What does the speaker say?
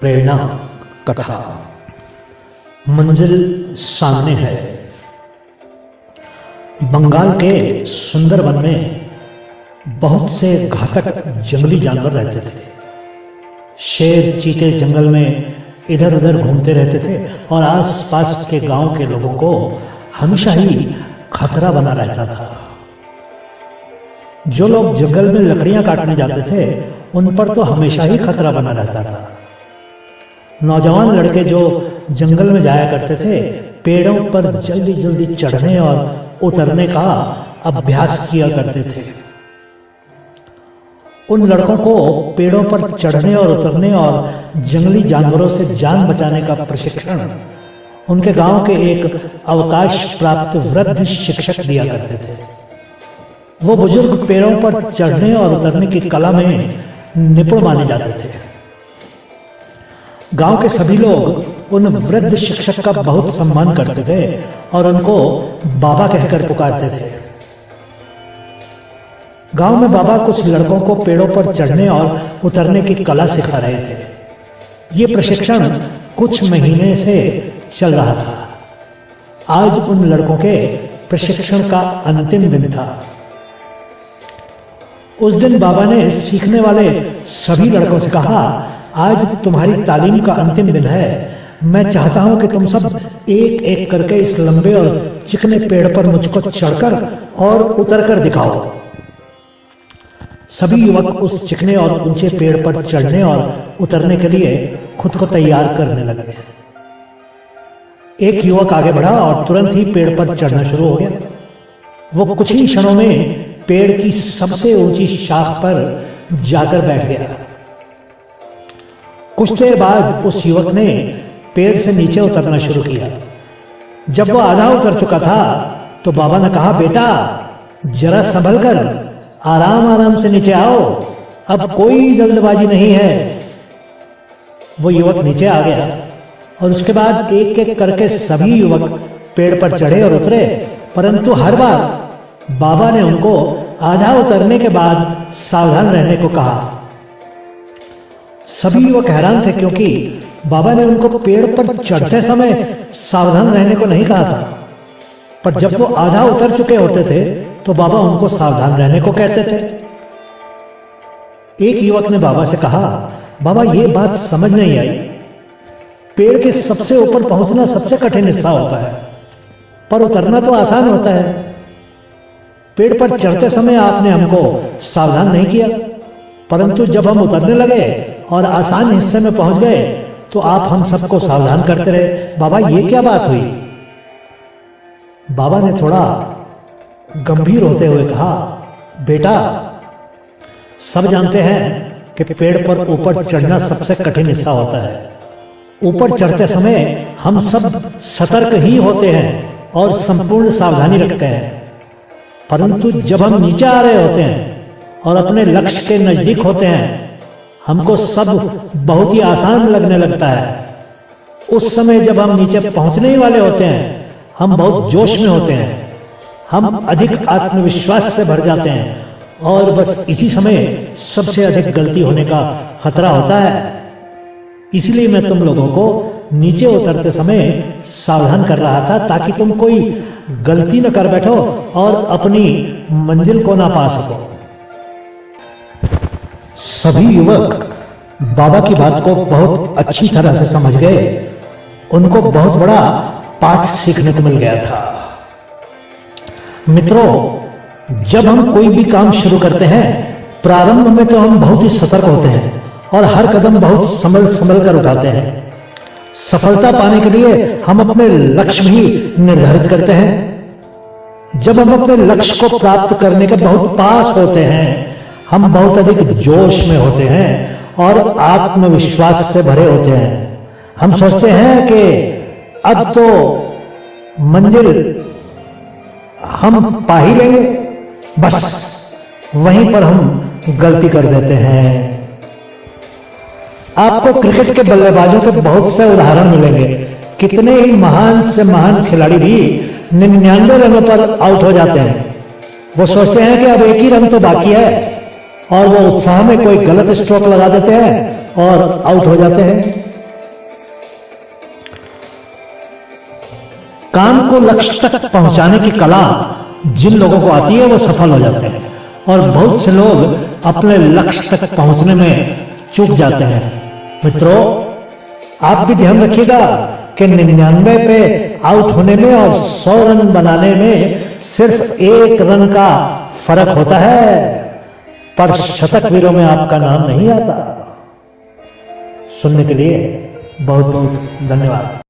प्रेरणा कथा। मंजिल सामने है। बंगाल के सुंदरवन में बहुत से घातक जंगली जानवर रहते थे। शेर चीते जंगल में इधर उधर घूमते रहते थे और आसपास के गांव के लोगों को हमेशा ही खतरा बना रहता था। जो लोग जंगल में लकड़ियां काटने जाते थे उन पर तो हमेशा ही खतरा बना रहता था। नौजवान लड़के जो जंगल में जाया करते थे पेड़ों पर जल्दी जल्दी चढ़ने और उतरने का अभ्यास किया करते थे। उन लड़कों को पेड़ों पर चढ़ने और उतरने और जंगली जानवरों से जान बचाने का प्रशिक्षण उनके गांव के एक अवकाश प्राप्त वृद्ध शिक्षक दिया करते थे। वो बुजुर्ग पेड़ों पर चढ़ने और उतरने की कला में निपुण माने जाते थे। गांव के सभी लोग उन वृद्ध शिक्षक का बहुत सम्मान करते थे और उनको बाबा कहकर पुकारते थे। गांव में बाबा कुछ लड़कों को पेड़ों पर चढ़ने और उतरने की कला सिखा रहे थे। ये प्रशिक्षण कुछ महीने से चल रहा था। आज उन लड़कों के प्रशिक्षण का अंतिम दिन था। उस दिन बाबा ने सीखने वाले सभी लड़कों से कहा, आज तुम्हारी तालीम का अंतिम दिन है। मैं चाहता हूं कि तुम सब एक एक करके इस लंबे और चिकने पेड़ पर मुझको चढ़कर और उतरकर दिखाओ। सभी युवक उस चिकने और ऊंचे पेड़ पर चढ़ने और उतरने के लिए खुद को तैयार करने लगे। एक युवक आगे बढ़ा और तुरंत ही पेड़ पर चढ़ना शुरू हो गया। वो कुछ ही क्षणों में पेड़ की सबसे ऊंची शाख पर जाकर बैठ गया। कुछ देर बाद उस युवक ने पेड़ से नीचे उतरना शुरू किया। जब वो आधा उतर चुका था तो बाबा ने कहा, बेटा जरा संभल कर आराम आराम से नीचे आओ, अब कोई जल्दबाजी नहीं है। वो युवक नीचे आ गया और उसके बाद एक एक करके सभी युवक पेड़ पर चढ़े और उतरे, परंतु हर बार बाबा ने उनको आधा उतरने के बाद सावधान रहने को कहा। सभी युवक हैरान थे क्योंकि बाबा ने उनको पेड़ पर चढ़ते समय सावधान रहने को नहीं कहा था, पर जब वो आधा उतर चुके होते थे तो बाबा उनको सावधान रहने को कहते थे। एक युवक ने बाबा से कहा, बाबा ये बात समझ नहीं आई, पेड़ के सबसे ऊपर पहुंचना सबसे कठिन हिस्सा होता है, पर उतरना तो आसान होता है। पेड़ पर चढ़ते समय आपने हमको सावधान नहीं किया, परंतु जब हम उतरने लगे और आसान हिस्से में पहुंच गए तो आप हम सबको सावधान करते रहे। बाबा ये क्या बात हुई? बाबा ने थोड़ा गंभीर होते हुए कहा, बेटा सब जानते हैं कि पेड़ पर ऊपर चढ़ना सबसे कठिन हिस्सा होता है। ऊपर चढ़ते समय हम सब सतर्क ही होते हैं और संपूर्ण सावधानी रखते हैं, परंतु जब हम नीचे आ रहे होते हैं और अपने लक्ष्य के नजदीक होते हैं हमको सब बहुत ही आसान लगने लगता है। उस समय जब हम नीचे पहुंचने ही वाले होते हैं हम बहुत जोश में होते हैं, हम अधिक आत्मविश्वास से भर जाते हैं और बस इसी समय सबसे अधिक गलती होने का खतरा होता है। इसलिए मैं तुम लोगों को नीचे उतरते समय सावधान कर रहा था ताकि तुम कोई गलती न कर बैठो और अपनी मंजिल को ना पा सको। सभी युवक बाबा की बात को बहुत अच्छी तरह से समझ गए। उनको बहुत बड़ा पाठ सीखने को मिल गया था। मित्रों, जब हम कोई भी काम शुरू करते हैं प्रारंभ में तो हम बहुत ही सतर्क होते हैं और हर कदम बहुत संभल कर उठाते हैं। सफलता पाने के लिए हम अपने लक्ष्य भी निर्धारित करते हैं। जब हम अपने लक्ष्य को प्राप्त करने के बहुत पास होते हैं हम बहुत अधिक जोश में होते हैं और आत्मविश्वास से भरे होते हैं। हम सोचते हैं कि अब तो मंजिल हम पा ही लेंगे, बस वहीं पर हम गलती कर देते हैं। आपको क्रिकेट के बल्लेबाजों के बहुत से उदाहरण मिलेंगे। कितने ही महान से महान खिलाड़ी भी 99 रनों पर आउट हो जाते हैं। वो सोचते हैं कि अब एक ही रन तो बाकी है और वो उत्साह में कोई गलत स्ट्रोक लगा देते हैं और आउट हो जाते हैं। काम को लक्ष्य तक पहुंचाने की कला जिन लोगों को आती है वो सफल हो जाते हैं, और बहुत से लोग अपने लक्ष्य तक पहुंचने में चूक जाते हैं। मित्रों, आप भी ध्यान रखिएगा कि 99 पे आउट होने में और 100 रन बनाने में सिर्फ 1 रन का फर्क होता है, पर शतक वीरों में आपका नाम नहीं आता। सुनने के लिए बहुत बहुत धन्यवाद।